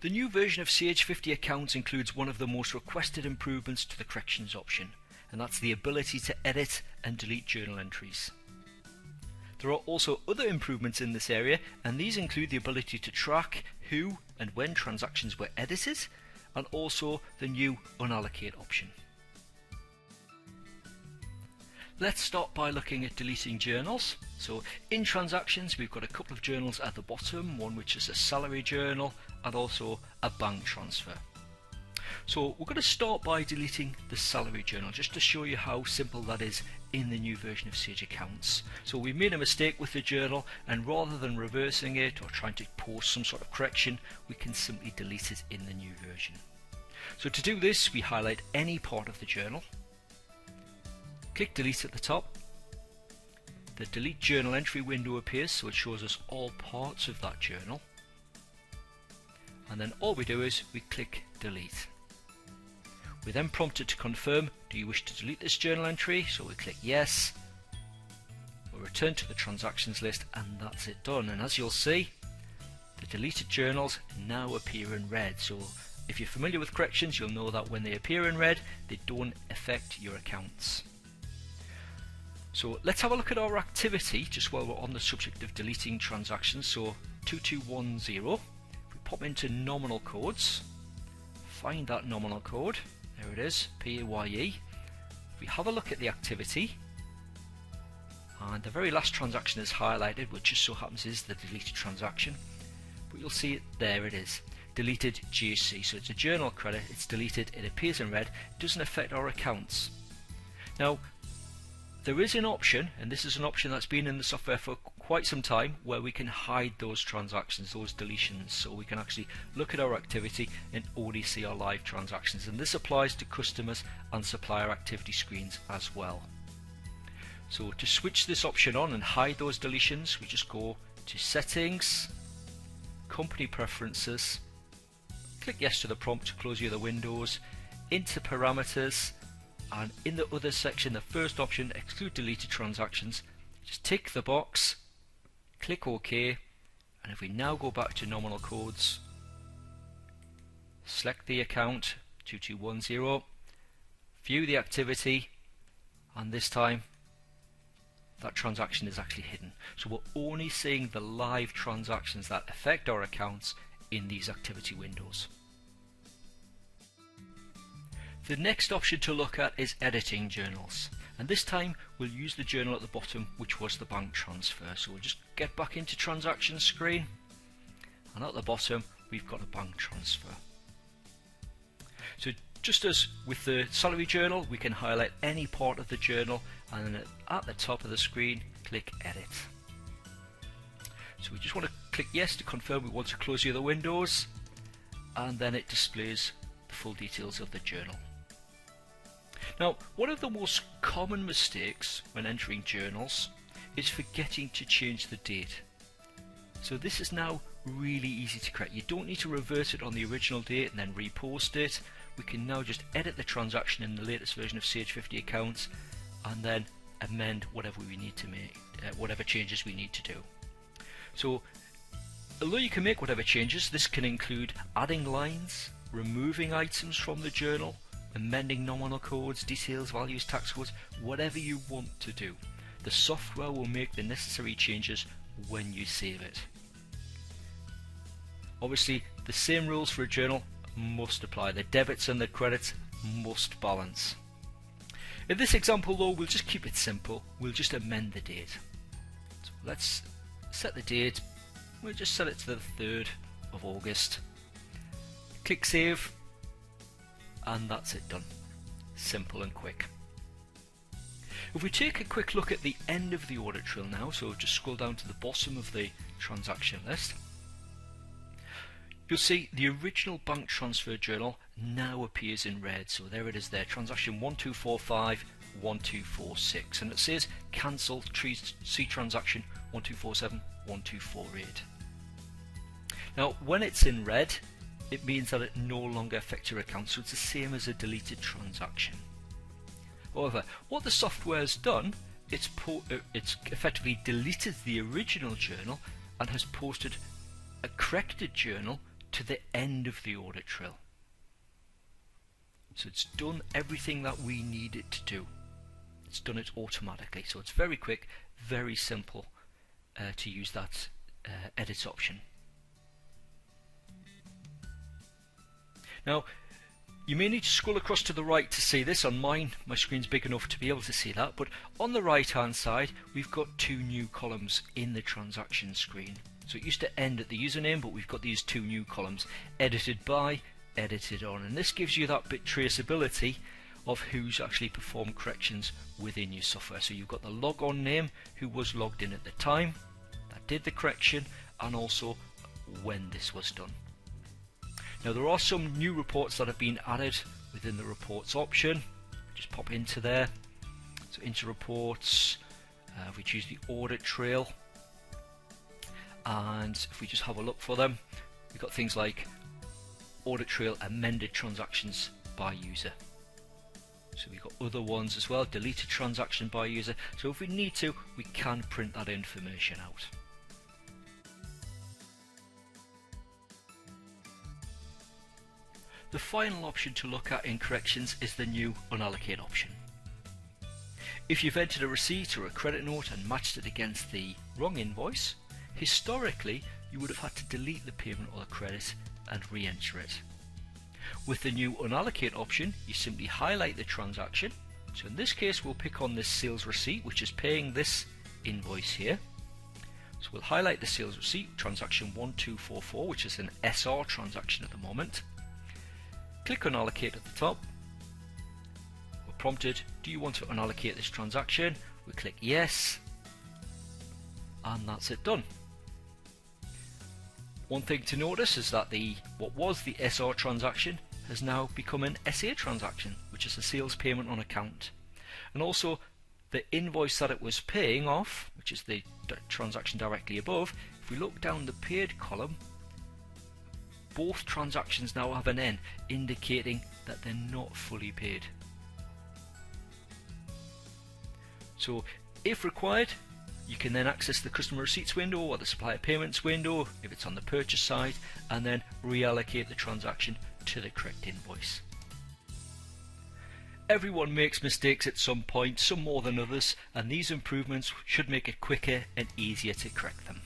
The new version of CH50 accounts includes one of the most requested improvements to the corrections option, and that's the ability to edit and delete journal entries. There are also other improvements in this area, and these include the ability to track who and when transactions were edited, and also the new unallocate option. Let's start by looking at deleting journals. So in transactions, we've got a couple of journals at the bottom, one which is a salary journal and also a bank transfer. So we're going to start by deleting the salary journal just to show you how simple that is in the new version of Sage Accounts. So we made a mistake with the journal, and rather than reversing it or trying to post some sort of correction, we can simply delete it in the new version. So to do this, we highlight any part of the journal, click delete at the top. The delete journal entry window appears, so it shows us all parts of that journal, and then all we do is we click delete. We're then prompted to confirm, do you wish to delete this journal entry? So we click yes. We'll return to the transactions list, and that's it done. And as you'll see, the deleted journals now appear in red. So if you're familiar with corrections, you'll know that when they appear in red, they don't affect your accounts. So let's have a look at our activity just while we're on the subject of deleting transactions. So 2210, if we pop into nominal codes, find that nominal code, there it is, PAYE. If we have a look at the activity, and the very last transaction is highlighted, which just so happens is the deleted transaction, but you'll see it, there it is, deleted GHC. So it's a journal credit, it's deleted, it appears in red, it doesn't affect our accounts. Now, there is an option, and this is an option that's been in the software for quite some time, where we can hide those transactions, those deletions, so we can actually look at our activity and only see our live transactions, and this applies to customers and supplier activity screens as well. So to switch this option on and hide those deletions, we just go to Settings, Company Preferences, click yes to the prompt to close the other windows, into Parameters, and in the other section, the first option, exclude deleted transactions, just tick the box, click OK, and if we now go back to nominal codes, select the account 2210, view the activity, and this time that transaction is actually hidden. So we're only seeing the live transactions that affect our accounts in these activity windows. The next option to look at is editing journals, and this time we'll use the journal at the bottom, which was the bank transfer. So we'll just get back into transaction screen, and at the bottom we've got a bank transfer. So just as with the salary journal, we can highlight any part of the journal, and then at the top of the screen click edit. So we just want to click yes to confirm we want to close the other windows, and then it displays the full details of the journal. Now, one of the most common mistakes when entering journals is forgetting to change the date. So this is now really easy to correct. You don't need to revert it on the original date and then repost it. We can now just edit the transaction in the latest version of CH50 accounts and then amend whatever we need to make, whatever changes we need to do. So although you can make whatever changes, this can include adding lines, removing items from the journal, amending nominal codes, details, values, tax codes, whatever you want to do. The software will make the necessary changes when you save it. Obviously, the same rules for a journal must apply. The debits and the credits must balance. In this example though, we'll just keep it simple. We'll just amend the date. So let's set the date. We'll just set it to the 3rd of August. Click save, and that's it done. Simple and quick. If we take a quick look at the end of the audit trail now, so just scroll down to the bottom of the transaction list, you'll see the original bank transfer journal now appears in red. So there it is there, transaction 1245 1246, and it says cancel see transaction 1247 1248. Now when it's in red, it means that it no longer affects your account, so it's the same as a deleted transaction. However, what the software has done, it's effectively deleted the original journal and has posted a corrected journal to the end of the audit trail. So it's done everything that we need it to do. It's done it automatically. So it's very quick, very simple to use that edit option. Now, you may need to scroll across to the right to see this. On mine, my screen's big enough to be able to see that, but on the right hand side we've got two new columns in the transaction screen. So it used to end at the username, but we've got these two new columns, edited by, edited on, and this gives you that bit traceability of who's actually performed corrections within your software. So you've got the logon name, who was logged in at the time that did the correction, and also when this was done. Now there are some new reports that have been added within the reports option. Just pop into there. So into reports, if we choose the audit trail, and if we just have a look for them, we've got things like audit trail amended transactions by user. So we've got other ones as well, deleted transaction by user. So if we need to, we can print that information out. The final option to look at in corrections is the new unallocate option. If you've entered a receipt or a credit note and matched it against the wrong invoice, historically you would have had to delete the payment or the credit and re-enter it. With the new unallocate option, you simply highlight the transaction. So in this case we'll pick on this sales receipt, which is paying this invoice here. So we'll highlight the sales receipt, transaction 1244, which is an SR transaction at the moment. Click unallocate at the top. We're prompted, do you want to unallocate this transaction? We click yes, and that's it done. One thing to notice is that what was the SR transaction has now become an SA transaction, which is a sales payment on account. And also the invoice that it was paying off, which is the transaction directly above, if we look down the paid column, both transactions now have an N, indicating that they're not fully paid. So if required, you can then access the customer receipts window or the supplier payments window if it's on the purchase side, and then reallocate the transaction to the correct invoice. Everyone makes mistakes at some point, some more than others, and these improvements should make it quicker and easier to correct them.